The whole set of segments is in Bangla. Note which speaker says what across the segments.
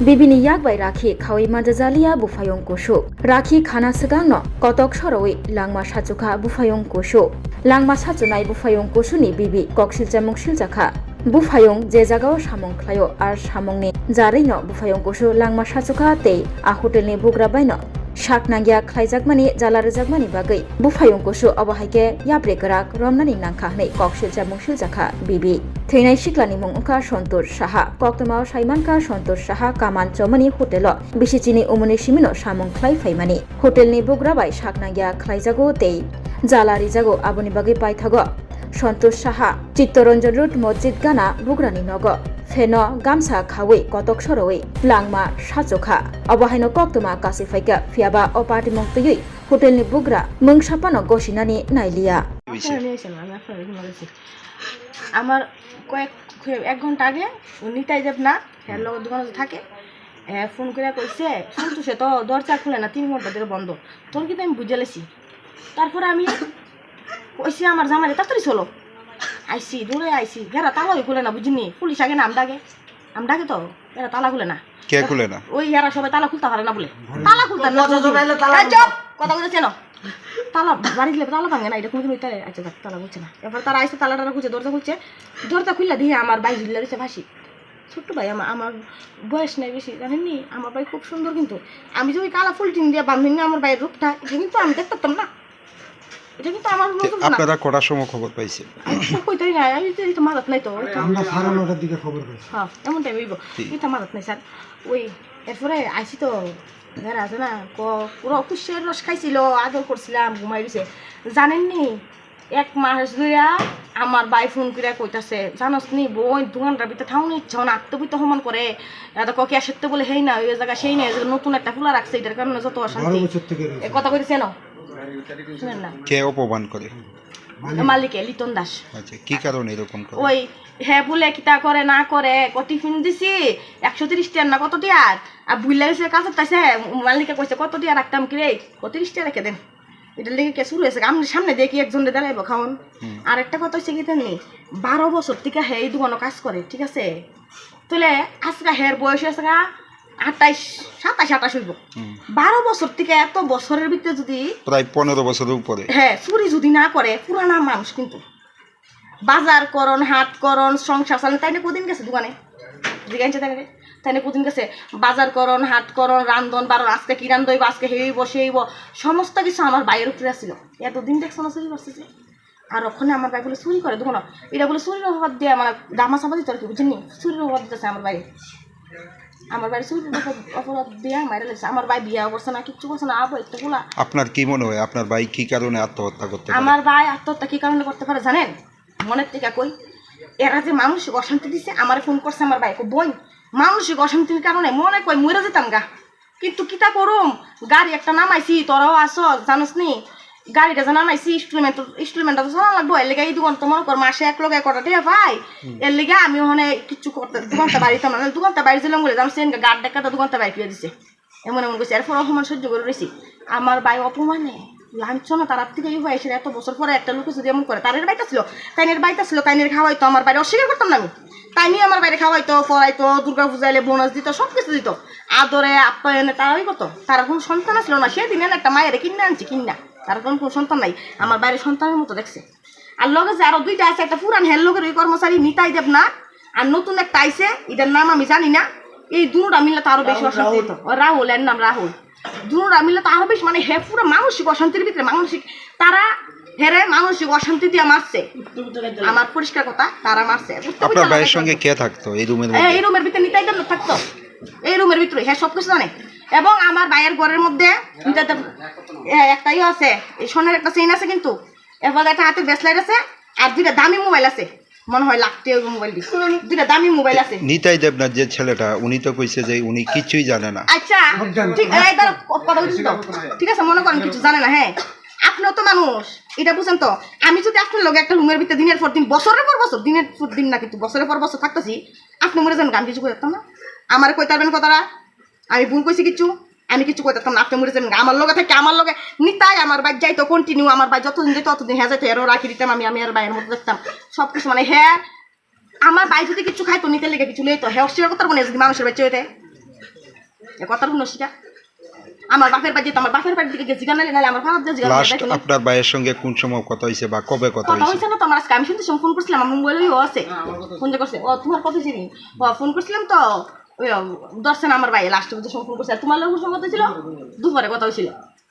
Speaker 1: Bibini yakbai rakhi khawi majazalia bufayong kosho. Rakhi khana segangno kotok soroi langma sachuka bufayong kosho. Langma sachunai bufayong kosho ni bibi koksil jamung siljaka. Bufayong je jagao samong khlayo ar samongni jarino bufayong kosho langma sachuka tei a hotelni bugrabaino Shaknangya khlaijakmani jalarejakmani bagai bufayong kosho abahaike yabre garak romnani nangkha hnei koksil jamung siljaka bibi Theinai siklani mungka Sontor Saha Koktama Saimanka Sontor Saha Kaman Chomani Hotelo Bisichini Umuni Simino Samung Khlai Faimani Hotelni Bugrabai Shaknangya Khlaijago tei Jalari Jago Aboni Bagi Paithago Sontor Saha Chittoranjan Road Masjid Gana Bugrani Nogo Feno Gamsa Khawi Kotok Soroi Langma Sachoka Abahaino Koktama Kasifaika Fiaba Opati Mongtuyui Hotelni Bugra Mungsapano Goshinani Nailia
Speaker 2: আমার এক ঘন্টা আগে নিতাই যাব না হ্যাঁ লোক দোকানে থাকে ফোন করে কইছে সন্তোষে তো দরজা খুলে না 3 ঘন্টা ধরে বন্ধ তোর কিন্তু আমি বুঝে লেছি তারপর আমি কইছি আমার জামাইরে তাড়াতাড়ি চলো আইছি দূরে আইছি ঘেরা তালাই খুলে না বুঝিনি পুলিশ আগে নাম ডাকে তো এরা তালা খুলে না
Speaker 3: কে খুলে না
Speaker 2: ওই এরা সবাই তালা খুলতে পারে না বলে তালা খুলতে না কথা বলছে না তালা বাড়ি গেলে তালা ভাঙে না এটা কোনোদিন ওইটা আচ্ছা তালা বলছে না এবার তারা আইসে তালাটা খুঁজে দরজা খুললে দিয়ে আমার ভাই ঝুলে রয়েছে ভাসি ছোট্ট ভাই আমার বয়স নেই বেশি জানেননি আমার ভাই খুব সুন্দর কিন্তু আমি যে ওই কালা ফুলটিন দিয়ে বাঁধিনি আমার ভাইয়ের রূপটা এটা কিন্তু আমি দেখতাম না এটা কিন্তু আমার
Speaker 3: আপনারা কটার সময় খবর পাইছেন
Speaker 2: কইতাই না আমি তো মারাত নাই তো
Speaker 4: আমরা 9:30টার দিকে খবর পাইছি
Speaker 2: হ্যাঁ এমন টাইম হইব এটা মারাত নাই স্যার ওই এরপরে আইসি তো ঘরে আছে না পুরো কুশের রস খাইছিল আদর করছিলাম ঘুমাই দিছে জানেননি 1 মাস ধরে আমার ভাই ফোন করে কইতাছে জানোস নি বই 2 ঘন্টার ভিতরে থাউনি ইচ্ছা না আত্মবিত সমান করে এটা ককে আসতে বলে হেই না ওই জায়গা সেই না নতুন একটা ফুলা রাখছে এটার কারণে যত অশান্তি কথা কইতেছে না শুনেন না
Speaker 3: কে অপমান করে
Speaker 2: মালিকে লিটন দাস
Speaker 3: আচ্ছা কি কারণে এরকম করে
Speaker 2: ওই হ্যাঁ বলে কিতা করে না করে টিফিন দিছি 130 টাকা না কত টিয়ার আর ভুলে গেছে কাছে তাইছে মালিকে কইছে কত টিয়া রাখতাম কি রে 30 টাকা রেখে দেন এটা লেগে কে শুরু হয়েছে আমি সামনে দেখি একজন দাঁড়াইব খাওন আর একটা কথা হচ্ছে কি জানি 12 বছর থেকে হ্যাঁ এই দোকানে কাজ করে ঠিক আছে তাহলে আজকে হের বয়স আছে 27-28 হইব 12 বছর থেকে এত বছরের ভিতরে যদি
Speaker 3: প্রায় 15 বছরের উপরে
Speaker 2: হ্যাঁ চুরি যদি না করে পুরানা মানুষ কিন্তু বাজার করন হাট করন সংসার চালান তাই না কদিন গেছে দোকানে জিজ্ঞাসা থাকে তাই না কদিন গেছে বাজার করন হাট করন রান্ধন বারণ আজকে কি রান্ধ হইব আজকে হেইব সেইব সমস্ত কিছু আমার বাইরের উপরে আসছিল এতদিন দেখছো না চুরি করতেছে আর ওখানে আমার ভাই বলে চুরি করে দোকান এটা বলে চুরির অভাব দিয়ে আমার দামা চাপা দিতে আর কি বুঝিনি চুরির অভাব দিতেছে আমার বাইরে আমার বাড়ি চুরির অপরাধ দিয়ে মাইরে লাগছে আমার ভাই বিয়া করছে না কিচ্ছু করছে না আবো একটা গুলা
Speaker 3: আপনার কি মনে হয় আপনার ভাই কি কারণে আত্মহত্যা করতে পারে
Speaker 2: আমার ভাই আত্মহত্যা কি কারণে করতে পারে জানেন মনের থেকে কই এরা যে মানসিক অশান্তি দিছে আমার ফোন করছে আমার ভাই বোন মানসিক অশান্তির কারণে মনে কই মরে যেতাম গা কিন্তু কিতা করুম গাড়ি একটা নামাইছি তোরাও আসো জানোস নি গাড়িটা যে নামাইছি ইনস্টলমেন্টটা তো চালা লাগবো এর লেগে এই দোকান তো মনে কর মাসে 1 লগে কটা টাকা পাই এর লেগে আমি ওখানে কিচ্ছু করতে দোকানটা বাড়িতে না দোকানটা বাইরে ছিলাম বলে জানো সেন গাড় ডাকাটা দোকানটা বাইরে দিয়ে দিছে এমন কইছে এরপর অপমান সহ্য করে রয়েছি আমার ভাই অপমানে লাঞ্ছনা তার থেকে এই হয়েছে এত বছর পরে একটা লোক যদি এমন করে তাদের বাইটা ছিল তাইনের খাওয়াইতো আমার বাইরে অস্বীকার করতাম না আমি তাই নিয়ে আমার বাইরে খাওয়াইতো পড়াইতো দুর্গা পূজাইলে বোনাস দিত সব কিছু দিত আদরে আপ্যায়নে তারাই করতো তার কোনো সন্তান আসলো না সেদিন একটা মায়ের কিনে আনছি কিনা তার কোনো সন্তান নাই আমার বাইরে সন্তানের মতো দেখছে আর লগে যে আরো 2টা আছে একটা পুরান হেল লোকের ওই কর্মচারী নিতাই দেব না আর নতুন একটা আইছে এটার নাম আমি জানি না এই দুটা মিললে তো আরো বেশি অশান্তি হতো রাহুল এর নাম রাহুল দুটা মিললে তো আরো বেশি মানে হে পুরো মানসিক অশান্তির ভিতরে তারা হেরে মানসিক অশান্তি দিয়ে মারছে আমার পরিষ্কার কথা তারা মারছে
Speaker 3: আপনার ভাইয়ের সঙ্গে কে থাকতো এই
Speaker 2: রুমের ভিতরে নিতাই দেব থাকতো এই রুমের ভিতরে হ্যাঁ সবকিছু জানে এবং আমার ভাইয়ের ঘরের মধ্যে একটাই আছে এই সোনার একটা চেইন আছে কিন্তু এরপর একটা হাতের ব্রেসলেট আছে আর 2টা দামি মোবাইল আছে মনে হয় লাখ টাকা মোবাইল দিচ্ছে 2টা দামি মোবাইল আছে
Speaker 3: নিতাই দেবনাথ যে ছেলেটা উনি তো কইছে যে উনি কিছুই জানে না
Speaker 2: আচ্ছা ঠিক কথা বলছি তো ঠিক আছে মনে করেন কিছু জানে না হ্যাঁ আপনিও তো মানুষ এটা বুঝেন তো আমি যদি আপনার লগে একটা রুমের ভিতরে দিনের পর দিন বছরের পর বছর দিনের পর দিন না কিন্তু বছরের পর বছর থাকতেছি আপনি মরে যান আমি কিছু করতাম না আমার কইতে পারবেন কথাটা আমি ভুল কইছি কিছু আমি কিছু করতাম না আপনি মরে যাবেন আমার লগে থাকে আমার লগে নিতাই আমার ভাই যাইতো কন্টিনিউ আমার ভাই যতদিন যেত ততদিন হ্যাঁ যাইতো এরও রাখি দিতাম আমি আর ভাইয়ের মতো দেখতাম সব কিছু মানে হ্যাঁ আমার ভাই যদি কিছু খাইতো নিতে লেগে কিছু লইতো হ্যাঁ অস্বীকার করতে পারবো না যদি মানুষের বাচ্চা হইতে এ কথার শুনো সেটা আমার বাপের বাড়ি যেত আমার বাপের বাড়ির দিকে গেছি গানালে নালে আমার ভাড়া যে
Speaker 3: লাস্ট আপনার ভাইয়ের সঙ্গে কোন সময় কথা হয়েছে বা কবে কথা
Speaker 2: কথা
Speaker 3: হয়েছে?
Speaker 2: হয়েছে না তো আমার আজকে আমি শুনতে ফোন করছিলাম আমার মোবাইলেই ও আছে ফোন যে করছে ও তোমার কথা চিনি ও ফোন করছিলাম তো ওই দর্শন আমার ভাই লাস্টে বুঝে ফোন করছে আর তোমার লোক সঙ্গে কথা ছিল দুপুরে কথা হয়েছিল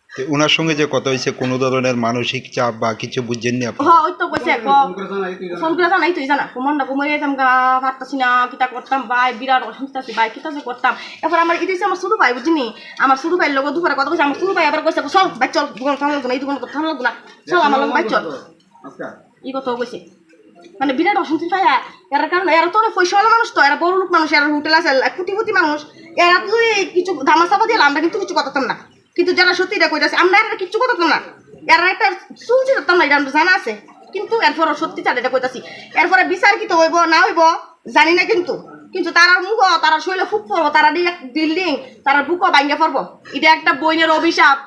Speaker 3: তো ওনার সঙ্গে যে কথা হয়েছে কোনো ধরনের মানসিক চাপ বা কিছু বুঝছেননি আপনি?
Speaker 2: হ্যাঁ ওই তো কইছে ফোন করে জানাই তুই জানা কুমন্ডা কুমারি যেতাম গা পারতাছি না কিতা করতাম ভাই বিরাট অসুবিধা আছে ভাই কিতা যে করতাম এরপর আমার এটা হচ্ছে আমার ছোট ভাই বুঝিনি আমার ছোট ভাইয়ের লোক দুপুরে কথা বলছে আমার ছোট ভাই আবার কইছে চল ভাই চল দোকান থাম লাগতো না এই দোকান থাম লাগতো না চল আমার লোক ভাই চল এই কথা কইছে মানে বিরাট অশান্তি পায় এর কারণে এরা তো অনেক পয়সাওয়ালা মানুষ তো এরা বড় লোক মানুষ এরা হোটেল আছে কোটিপতি মানুষ এরা তো কিছু ধামাচাপা দিয়ে আমরা কিন্তু কিছু করতাম না কিন্তু যারা সত্যি এটা কইতাছে আমরা এরা কিছু করতাম না এরা একটা চুলছি করতাম না এটা আমরা জানা আছে কিন্তু এরপর সত্যি চাল এটা কইতাছি এরপরে বিচার কি তো হইব না হইব জানি না কিন্তু কিন্তু তারা মুখ তারা শৈলে ফুক পড়বো তারা বিল্ডিং তারা বুকও ভাঙ্গে পড়বো এটা একটা বইনের অভিশাপ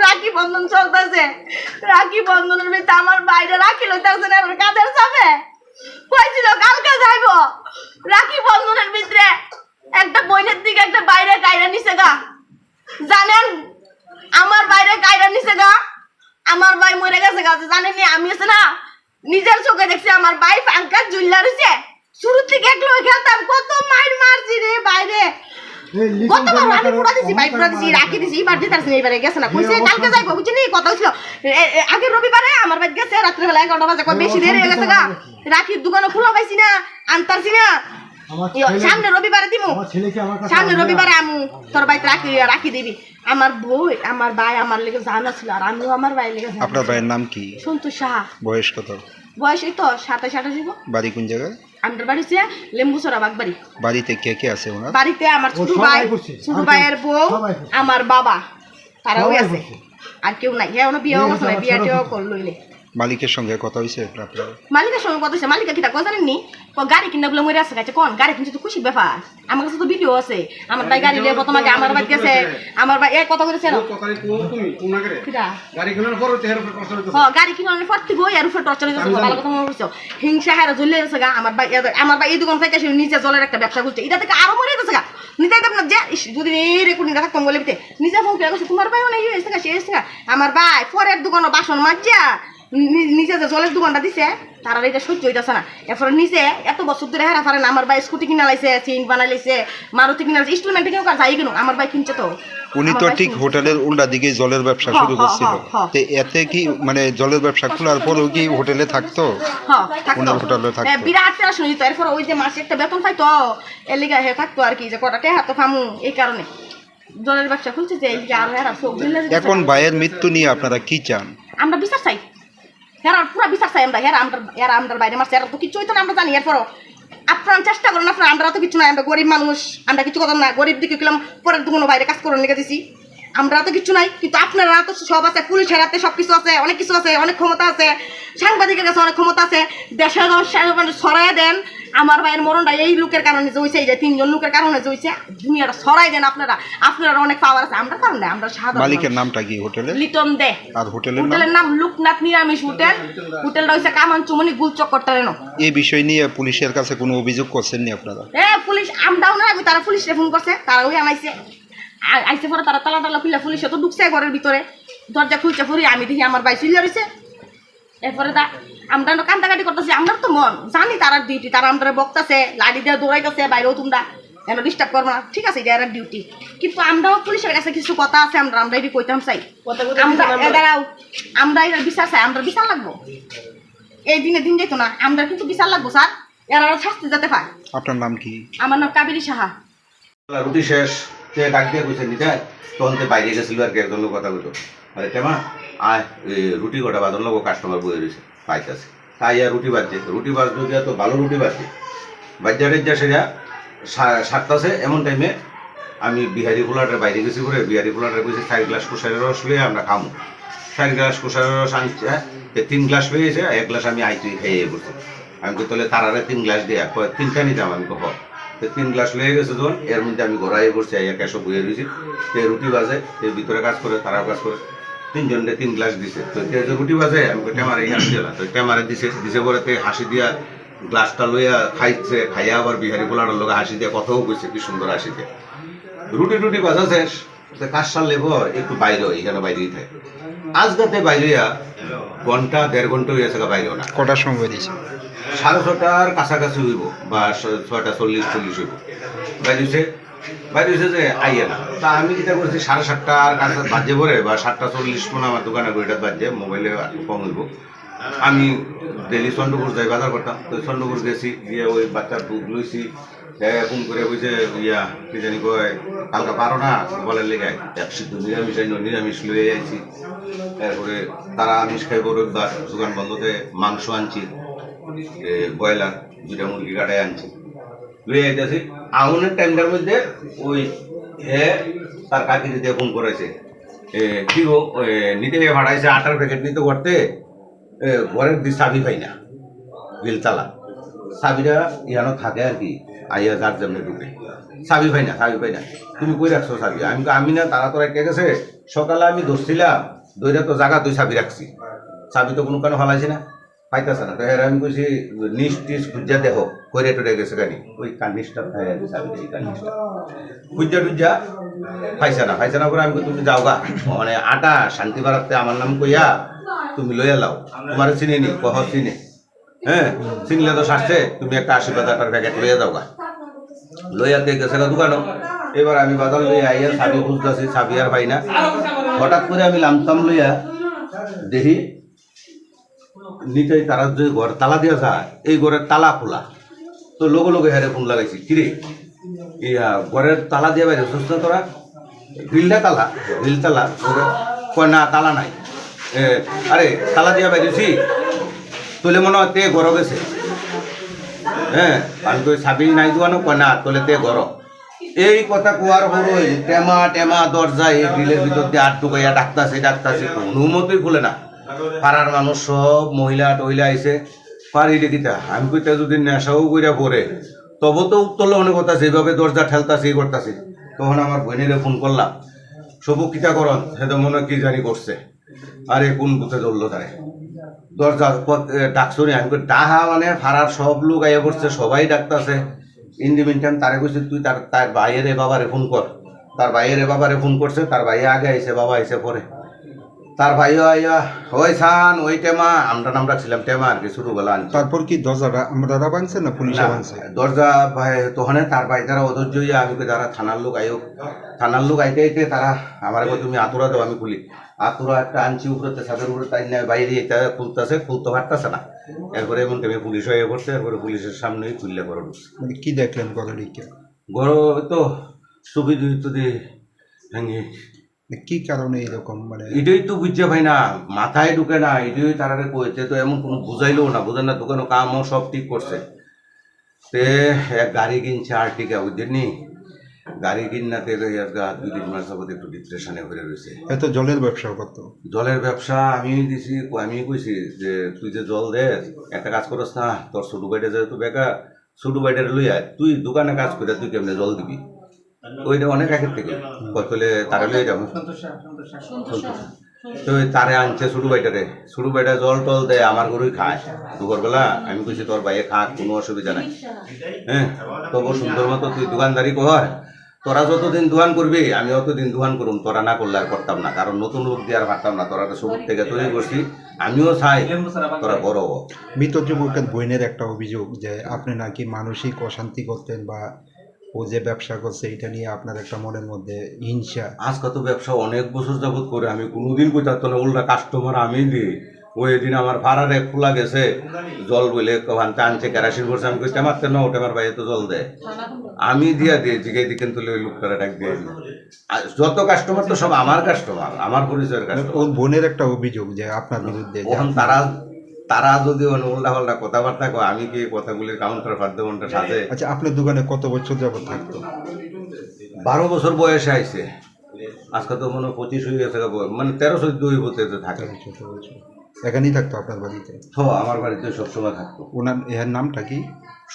Speaker 2: রাখি বন্ধন চলতেছে রাখি বন্ধনের ভিতরে আমার বাইরে রাখি লইতেছে না কাদের চাপে কইছিল কালকে যাইব রাখি বন্ধনের ভিতরে একটা বইনের দিকে একটা বাইরে গাইরা নিছে গা জানেন আমার বাইরে গাইরা নিছে গা আমার ভাই মরে গেছে গা জানেননি আমি আছে না নিজের চোখে দেখছি আমার ভাই পাঙ্কা জুল্লা রয়েছে শুরু থেকে একলো খেলতাম কত মাইর মারছি রে বাইরে কতবার আমি পুরা দিছি ভাই পুরা দিছি রাখি দিছি এবার দিতে পারছি এবারে গেছে না কইছে কালকে যাইবো বুঝছিনি কথা হইছিল আগের রবিবারে আমার বাড়ি গেছে রাত্রে বেলা 11টা বাজে কই বেশি দেরি হয়ে গেছে গা রাখির দোকানও খোলা পাইছি না আনতারছি না সামনে রবিবারে দিমু সামনে রবিবারে আমু তোর ভাই রাখি দিবি আমার বই আমার ভাই আমার লেগে জানা ছিল আর আমিও আমার ভাই লেগে
Speaker 3: আপনার ভাইয়ের নাম কি?
Speaker 2: সন্তোষ সাহা।
Speaker 3: বয়স কত?
Speaker 2: বয়স এই তো 27-28
Speaker 3: বাড়ি কোন জায়গায়?
Speaker 2: আমার বাড়ি হচ্ছে লেম্বুচড়া বাগবাড়ি।
Speaker 3: বাড়িতে কে কে আছে ওনার?
Speaker 2: বাড়িতে আমার ছোট ভাইয়ের বউ আমার বাবা তারাও আছে আর কেউ নাই হ্যাঁ ওনা বিয়েও করছে না বিয়েটাও করলইলে
Speaker 3: মালিকের সঙ্গে কথা হয়েছে আপনার?
Speaker 2: মালিকের সঙ্গে কথা হচ্ছে মালিকা কিটা কথা জানেননি গাড়ি কিনা বলে মরে আছে গেছে কোন গাড়ি কিনছে তো খুশি ব্যাপার আমার কাছে তো ভিডিও আছে আমার ভাই গাড়ি নিয়ে প্রথম আগে আমার বাড়ি গেছে আমার ভাই এক কথা করেছে না গাড়ি কিনার পর থেকে এর উপর টর্চার হয়েছে ভালো কথা মনে করছো হিংসা হারা জ্বলে গেছে গা আমার ভাই এই দোকান থেকে নিচে জলের একটা ব্যবসা করছে এটা থেকে আরো মরে গেছে গা নিতে না যে যদি এই রেকর্ডিং থাকতাম বলে নিজে ফোন করে গেছে তোমার ভাই অনেক ইয়ে হয়েছে গা সে এসেছে গা আমার ভাই পরের দোকানও বাসন মাজিয়া নিচে যে জলের দোকানটা দিছে তারা এটা সহ্য হইতেছে না এরপরে নিচে এত বছর ধরে হেরা পারে না আমার ভাই স্কুটি কিনা লাইছে চেইন বানাই লাইছে মারুতি কিনা লাইছে ইনস্টলমেন্টে কেউ যাই কেন আমার ভাই কিনছে তো
Speaker 3: উনি তো ঠিক হোটেলের উল্টা দিকে জলের ব্যবসা শুরু করছিল তো এতে কি মানে জলের ব্যবসা খোলার পরেও কি হোটেলে থাকতো?
Speaker 2: ওনার হোটেলে থাকতো বিরাট টেনশন হইতো এরপর ওই যে মাসে একটা বেতন পাইতো এর লিগা হে থাকতো আর কি যে কটা টাকা তো পামু এই কারণে জলের ব্যবসা খুলছে যে এই লিগা আর হেরা সব দিলে
Speaker 3: এখন ভাইয়ের মৃত্যু নিয়ে আপনারা কি চান?
Speaker 2: আমরা বিচার চাই হেরা পুরা বিচার চাই আমরা আমরা বাইরে মারছে এরা তো কিছু হইতো না আমরা জানি এরপরও আপনারা চেষ্টা করেন আপনারা আমরা তো কিছু নাই আমরা গরিব মানুষ আমরা কিছু করতাম না গরিব দিকে গেলাম পরের কোনো বাইরে কাজ করে নিয়ে দিছি আমরা তো কিছু নাই কিন্তু আপনারা তো সব আছে পুলিশের হাতে সব কিছু আছে অনেক কিছু আছে অনেক ক্ষমতা আছে সাংবাদিকের কাছে অনেক ক্ষমতা আছে দেশের সরাই দেন আমার ভাইয়ের মরণটা এই লোকের কারণে জইছে এই যে 3 জন লোকের কারণে জইছে দুনিয়াটা সরাই দেন আপনারা অনেক পাওয়ার আছে আমরা কারণ না আমরা সাধারণ
Speaker 3: মালিকের নামটা কি হোটেলের?
Speaker 2: লিটন দে। আর হোটেলের নাম লোকনাথ নিরামিষ হোটেলটা হইছে কামানচুমনি গুলচক্কর ট্রেন। এই
Speaker 3: বিষয় নিয়ে পুলিশের কাছে কোনো অভিযোগ করছেননি আপনারা?
Speaker 2: পুলিশ আমরাও না তারা পুলিশে ফোন করছে তারা ওই আনাইছে আইসে পরে তারা তালা খুলে পুলিশে তো ঢুকছে ঘরের ভিতরে দরজা খুলছে পরে আমি দেখি আমার ভাই চুলিয়া রয়েছে এরপরে আমরা কান্দাকাটি করতেছি আমরা তো মন জানি তারা ডিউটি তারা আমরা বকতেছে লাঠি দিয়ে দৌড়াইতেছে বাইরেও তোমরা এনে ডিস্টার্ব করবো না ঠিক আছে এটা এর ডিউটি কিন্তু আমরাও পুলিশের কাছে কিছু কথা আছে আমরা এটি কইতাম চাই আমরা দাঁড়াও আমরা এটা বিচার চাই আমরা বিচার লাগবো এই দিনে দিন যেত না আমরা কিন্তু বিচার লাগবো স্যার এরা শাস্তি যেতে পায়।
Speaker 3: আপনার নাম কি?
Speaker 2: আমার নাম কাবেরী সাহা।
Speaker 5: রুটি শেষ ডাক দিয়ে কইছে নিতে তখন বাইরে গেছিল আর কি একজন লোক কথা বলতো আরে তেমা আয় রুটি কটা বাজার লোক কাস্টমার বয়ে রয়েছে পাইতেছে তাই আর রুটি বাজতে গিয়ে তো ভালো রুটি বাজছে বাজ্যাটা সেটা সারতাছে এমন টাইমে আমি বিহারি পোলাটের বাইরে গেছি করে বিহারি পোলাটের কইছি 4 গ্লাস কুসারের রস লইয়ে আমরা খামো 4 গ্লাস কুসারের রস আনছে 3 গ্লাস হয়ে গেছে 1 গ্লাস আমি আইতুই খাইয়ে পড়ছি আমি তো তাহলে তারারে 3 গ্লাস দেয়া 3টা নিতাম আমি কহ 3 গ্লাস লেগে গেছে যখন এর মধ্যে আমি ঘোরাই পড়ছি আইয়া ক্যাশো বইয়ে রয়েছি সে রুটি বাজে সে ভিতরে কাজ করে তারাও কাজ করে 3 জনকে 3 গ্লাস দিছে তো যে রুটি বাজে আমি টেমারে হাসি দিলাম তো টেমারে দিছে পরে হাসি দিয়া গ্লাসটা লইয়া খাইছে খাইয়া আবার বিহারি পোলাটার লোক হাসি দিয়ে কথাও কইছে কি সুন্দর হাসি দিয়ে রুটি টুটি বাজা শেষ কাজ সারলে পর একটু বাইরে এখানে বাইরেই থাকে আজকাতে বাইরে ঘন্টা 1.5 ঘন্টা হয়েছে বাইরেও না
Speaker 3: কটার সময় দিয়েছে
Speaker 5: 6:30টার কাছাকাছি হইব বা 6:40-40 হইব বাইরে হয়েছে যে আইয়ে না তা আমি যেটা করছি 7:30টার কাছে বাজে পরে বা 7:40 মনে আমার দোকানে বইটা বাজে মোবাইলে একটু কম হইব আমি ডেলি চন্দ্রপুর যাই বাজার করতাম তো চন্দ্রপুর গেছি গিয়ে ওই বাচ্চার দুধ লইছি ফোন করে বলছে ইয়া কি জানি কয় কালকা পারো না বলের লেগে এক সিদ্ধ নিরামিষ লয়ে আইছি তারপরে তারা আমিষ খাইব রোববার দোকান বন্ধতে মাংস আনছি ব্রয়লার 2টা মুরগি কাটায় আনছি লয়ে আইতেছি আউনের টাইমটার মধ্যে ওই তার কাকি দিতে ফোন করেছে কি গো নিতে ভাড়াইছে আটার প্যাকেট নিতে করতে ঘরের দি চাবি পাই না বিলতালা চাবিটা ইয়ানো থাকে আর কি আইয়া যার জন্য ঢুকে চাবি পাই না তুমি কই রাখছো চাবি আমি না তারা তো রেখে গেছে সকালে আমি ধরছিলাম দইটা তো জায়গা তুই চাবি রাখছি চাবি তো কোনো কেন ফালাইছি না পাইতেছে না তো এর আমি কইছি নিচ টিস খুঁজা দেখো কইরে টুরে গেছে গানি ওই কানিসটা চাবি এই কানিসটা খুঁজা টুজা পাইছে না করে আমি তুমি যাও গা মানে আটা শান্তি বাড়াতে আমার নাম কইয়া তুমি লইয়া লাও তোমার চিনি নি কহ চিনি হ্যাঁ চিনলে তো শাসছে তুমি একটা 80 টাকার প্যাকেট লইয়া যাও গা লইয়াতে গেছে না দোকানও এবার আমি বাজার লইয়া আইয়া চাবি খুঁজতেছি চাবি আর পাই না হঠাৎ করে আমি লামতাম লইয়া দেখি নিতে তারা যে ঘর তালা দিয়া যায় এই ঘরের তালা খোলা তো লগে হারে ফোন লাগাইছি কিরে ইয়া ঘরের তালা দিয়া বাইরে সুস্থ তোরা গ্রিল তালা কয় না তালা নাই আরে তালা দিয়া বাইরেছি তোলে মনে হয় তে ঘর গেছে হ্যাঁ আমি তো চাবি নাই দোয়ানো কয় না তোলে তে ঘর এই কথা কোয়ার হরই টেমা দরজা এই গ্রিলের ভিতর দিয়ে আট ঢুকাইয়া ডাকতাছে কোনো মতোই খুলে না পাড়ার মানুষ সব মহিলা টহিলা আইছে পারি দেখিতা আমি কইতা যদি নেশাও কইরা পড়ে তবে তো উত্তরলে অনেক কথা যেভাবে দরজা ঠেলতাছে করতাছে তখন আমার বোনেরে ফোন করলাম সবু কিতা করন সে তো মনে কি জানি করছে আরে কোন বুথে ধরলো তারে দরজা ডাকছনি আমি ডাহা মানে পাড়ার সব লোক আইয়া পড়ছে সবাই ডাকতাছে ইন্ডিপেন্ডেন্ট তারে কইছে তুই তার ভাইয়ের বাবারে ফোন কর তার ভাইয়ের বাবারে ফোন করছে তার ভাই আগে আইছে বাবা আইছে পরে তার ভাইও আইয়া ওই সান ওই টেমা আমরা নাম রাখছিলাম টেমা আর কি ছোটবেলা আনছি
Speaker 3: তারপর কি দরজাটা আমরা ভাঙছে না পুলিশে ভাঙছে
Speaker 5: দরজা তখন তার ভাই তারা অধৈর্য হইয়া আমি তারা থানার লোক আইতে তারা আমার তুমি আতুরা দাও আমি খুলি আতুরা একটা আনছি উপরে ছাদের উপরে তাই না বাইরে এটা খুলতে পারতেছে না এরপরে এমন টাইমে পুলিশ হয়ে পড়ছে এরপরে পুলিশের সামনেই খুললে ঘর ঢুকছে
Speaker 3: মানে কি দেখলেন গরলিকে
Speaker 5: ঘর তো ছবি দিয়ে ভেঙে
Speaker 3: কি কারণে এরকম মানে
Speaker 5: এটাই তো বুঝছে ভাই না মাথায় ঢুকে না এটাই তারা কইতে তো এমন কোনো বুঝাইলো না বোঝেন না দোকানে কামও সব ঠিক করছে তে এক গাড়ি কিনছে আর্টিকা বুঝছেন গাড়ি কিনাতে 2-3 মাস যাবত একটু ডিপ্রেশনে হয়ে রয়েছে
Speaker 3: এত জলের ব্যবসা করতো
Speaker 5: জলের ব্যবসা আমি কইছি যে তুই যে জল দে একটা কাজ করস না তোর ছোট বাইটে যেহেতু বেকার ছোট বাইটারে লইয়া তুই দোকানে কাজ করে তুই কেমনে জল দিবি ওইটা অনেক আগের থেকে কতলে তারা লইয়া যাবো তো তারে আনছে ছোটো বাইটা জল টল দেয় আমার গরুই খায় দুপুরবেলা আমি কইছি তোর ভাইয়ে খাক কোনো অসুবিধা নাই হ্যাঁ তবু সুন্দর মতো তুই দোকানদারি কর তোরা যতদিন দোকান করবি আমি অতদিন দোকান করুম তোরা না করলে আর করতাম না কারণ নতুন লোক দিয়ে আর পারতাম না তোরা তো সবুজ থেকে তৈরি করছি আমিও চাই তোরা বড়
Speaker 3: মৃত যুবকের বোনের একটা অভিযোগ যে আপনি নাকি মানসিক অশান্তি করতেন বা ও যে ব্যবসা করছে এটা নিয়ে আপনার একটা মনের মধ্যে হিংসা
Speaker 5: আজকে তো ব্যবসা অনেক বছর যাবত করে আমি কোনোদিন কইতাম না উল্টা কাস্টমার আমি দিই ওই দিন আমার ফাড়ারে খোলা গেছে জল বলে ওখানতে আনছে কেরাসিন করছে আমি কইতে মারতে না ওটা আমার ভাইয়ে তো জল দেয় আমি দিয়া দিয়ে জিগাই দিকেন তুলে ওই লোকটারে ডাক দিয়ে যত কাস্টমার তো সব আমার কাস্টমার আমার পরিচয়ের কাস্টমার
Speaker 3: ওর বোনের একটা অভিযোগ যে আপনার বিরুদ্ধে
Speaker 5: ওখান তারা যদি উল্টা পাল্টা কথাবার্তা কয় আমি কি কথাগুলির কাউন্টার ফার্দে সাথে
Speaker 3: আচ্ছা আপনার দোকানে কত বছর যাবত থাকতো
Speaker 5: 12 বছর বয়সে আইছে আজকে তো মনে 25 হয়ে গেছে মানে 13-14 হইতে থাকে
Speaker 3: এখানেই থাকতো আপনার বাড়িতে
Speaker 5: আমার বাড়িতে সবসময় থাকতো
Speaker 3: ওনার এর নামটা কি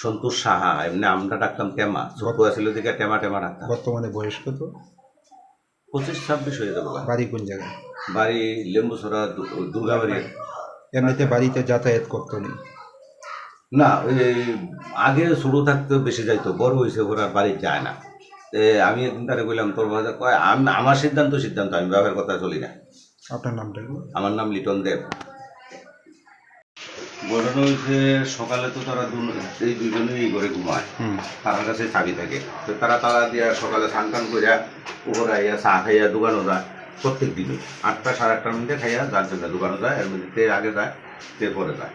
Speaker 5: সন্তোষ সাহা এমনি আমরা ডাকতাম টেমা ছোট ছিল দিকে টেমা ডাকতাম
Speaker 3: বর্তমানে বয়স কত
Speaker 5: 25-26 হয়ে যাবে
Speaker 3: বাড়ি কোন জায়গায়
Speaker 5: বাড়ি লেম্বুসরা দুর্গাবাড়ি
Speaker 3: এমনিতে বাড়িতে যাতায়াত করতো নি
Speaker 5: না ওই আগে ছোট থাকতে বেশি যাইতো বড় হয়েছে ওরা বাড়ি যায় না আমি একদিন তারে কইলাম তোর ভাই কয় আমার সিদ্ধান্ত আমি বাবার কথা চলি না।
Speaker 3: আপনার নামটা কি?
Speaker 5: আমার নাম লিটন দেব। ঘটনা হয়েছে সকালে তো তারা এই দুজনেই ঘরে ঘুমায়, তার কাছে চাবি থাকে। তো তারা তালা দিয়া সকালে স্নান টান করিয়া উপরে আইয়া চা খাইয়া দোকানও যায় প্রত্যেক দিনই 8টা সাড়ে 8টার মধ্যে খাইয়া যার জন্য দোকানও যায়, এর মধ্যে তে আগে যায় তে পরে যায়।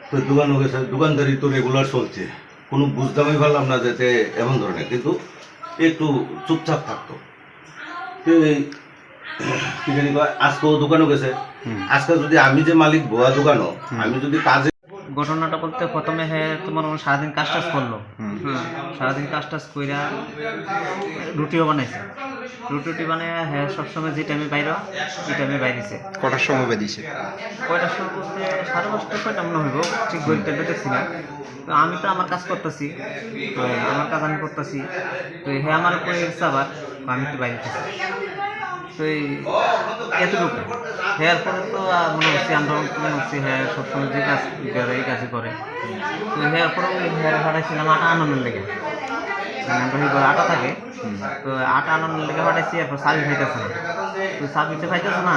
Speaker 5: তো দোকানও গেছে, দোকানদারি তো রেগুলার চলছে, কোনো বুঝতামই পারলাম না যে তে এমন ধরনের, কিন্তু একটু চুপচাপ থাকতো। তো কি জানি কয় আজকেও দোকানও গেছে। আজকে যদি আমি যে মালিক বোয়া দোকানও, আমি যদি কাজে
Speaker 6: ঘটনাটা বলতে প্রথমে হ্যাঁ তোমার সারাদিন কাজ টাজ করলো, সারাদিন কাজ টাজ কইরা রুটিও বানাইছে, রুটি বানায় হ্যাঁ সবসময় যে টাইমে বাইরে এই টাইমে বাইরেছে।
Speaker 3: কটার সময় বেরিয়েছে?
Speaker 6: কয়টার সময় বলতে 5:30 কয়টা মনে হইব, ঠিক ঘড়িটা দেখছি না। তো আমি তো আমার কাজ করতেছি, তো আমার কাজ আমি করতেছি, তো হ্যাঁ আমার উপরে গেছে আবার, আমি তো বাইরে থাকি। তো এতটুকু হ্যাঁ পরে তো মনে হচ্ছে আমরা মনে হচ্ছে হ্যাঁ সবসময় যে কাজ করে এই কাজই করে। তো হ্যাঁ পরে ওই হ্যাঁ পাঠাইছিলাম আটা আনানোর লেগে, আমরা ঘরে আটা থাকে, তো আটা আনানোর লেগে পাঠাইছি। এরপর চাবি খাইতেছে না, তো চাবিতে খাইতেছে না,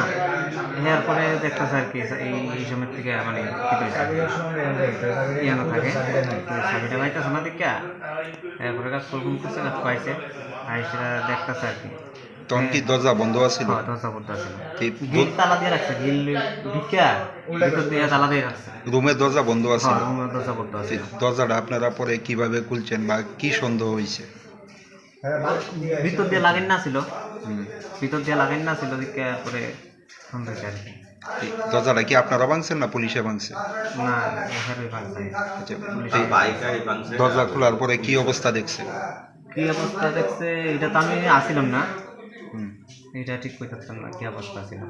Speaker 6: হ্যাঁ পরে দেখতেছে আর কি এই সময় থেকে মানে ইয়ানো থাকে, চাবিটা খাইতেছে না দেখা এরপরে কাজ করবো করছে, কাজ পাইছে সেটা দেখতেছে আর কি।
Speaker 3: তখন কি দরজা বন্ধ আছিল?
Speaker 6: দরজা বন্ধ আছে, গিল তালা দিয়ে রাখছে, গিল ঢুকিয়া ভিতর দিয়ে তালা দিয়ে রাখছে।
Speaker 3: রুমের দরজা বন্ধ আছে?
Speaker 6: রুমের দরজা বন্ধ আছে।
Speaker 3: দরজাটা আপনারা পরে কিভাবে খুলছেন বা কি সন্দেহ হয়েছে?
Speaker 6: ভিতর দিয়ে লাগাই না ছিল, ভিতর দিয়ে লাগাই না ছিল দিকে পরে সন্দেহ আর কি।
Speaker 3: দরজাটা কি আপনারা ভাঙছেন না পুলিশে ভাঙছে?
Speaker 6: না এখানে ভাঙছে।
Speaker 3: আচ্ছা,
Speaker 5: বাইকাই ভাঙছে।
Speaker 3: দরজা খোলার পরে কি অবস্থা দেখছে?
Speaker 6: কি অবস্থা দেখছে এটা তো আমি আসিলাম না, এটা ঠিক কইতে পারতাম না কি অবস্থা ছিল।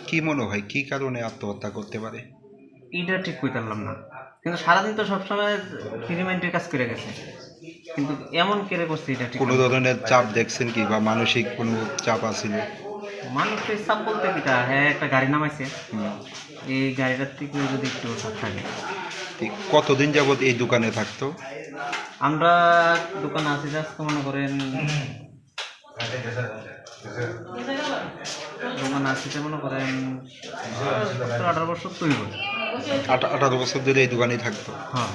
Speaker 3: কি মনে হয় কি কারণে আত্মহত্যা করতে পারে?
Speaker 6: এটা ঠিক কইতে পারলাম না, কিন্তু সারাদিন তো সবসময় ফ্রি মাইন্ডের কাজ করে গেছে, কিন্তু এমন কেড়ে করছে এটা ঠিক।
Speaker 3: কোনো ধরনের চাপ দেখছেন কি বা মানসিক কোনো চাপ আছিল?
Speaker 6: মানুষের চাপ বলতে কিটা হ্যাঁ একটা গাড়ি নামাইছে, এই গাড়িটার থেকে যদি একটু চাপ থাকে।
Speaker 3: কতদিন যাবত এই দোকানে থাকতো?
Speaker 6: আমরা দোকানে আছি আজকে মনে করেন দোকানে আসিতে মনে করেন 18 বছর তৈরি করে।
Speaker 3: 18 বছর ধরে এই দোকানেই থাকতো?
Speaker 6: হ্যাঁ।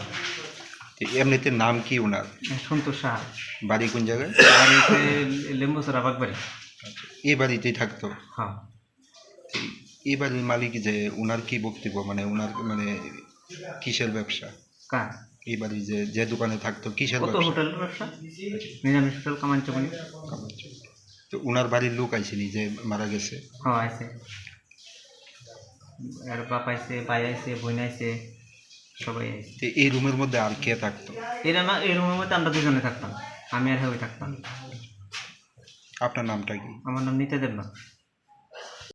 Speaker 3: এমনিতে নাম কি ওনার?
Speaker 6: সন্তোষ সাহা।
Speaker 3: বাড়ি কোন জায়গায়?
Speaker 6: বাড়িতে লেম্বুসরা বাগবাড়ি।
Speaker 3: এই বাড়িতেই থাকতো?
Speaker 6: হ্যাঁ।
Speaker 3: এই বাড়ির মালিক যে ওনার কি বক্তব্য, মানে ওনার মানে কিসের ব্যবসা?
Speaker 6: কার?
Speaker 3: এই বাড়ি যে দোকানে থাকতো কিসের
Speaker 6: কত
Speaker 3: ব্যবসা?
Speaker 6: হোটেলের ব্যবসা, নিরামিষ হোটেল কামাঞ্চমণি।
Speaker 3: তো ওনার বাড়ির লোক আইসেনি যে মারা গেছে?
Speaker 6: হ্যাঁ আইসে, আর বাপ আইসে, ভাই আইসে, বোন আইসে, সবাই আইসে।
Speaker 3: এই রুমের মধ্যে আর কে থাকতো?
Speaker 6: এই রুমের মধ্যে আমরা দুজনে থাকতাম, আমি আর হয়ে থাকতাম।
Speaker 3: আপনার নামটা কি?
Speaker 6: আমার নাম নিতে দেব না।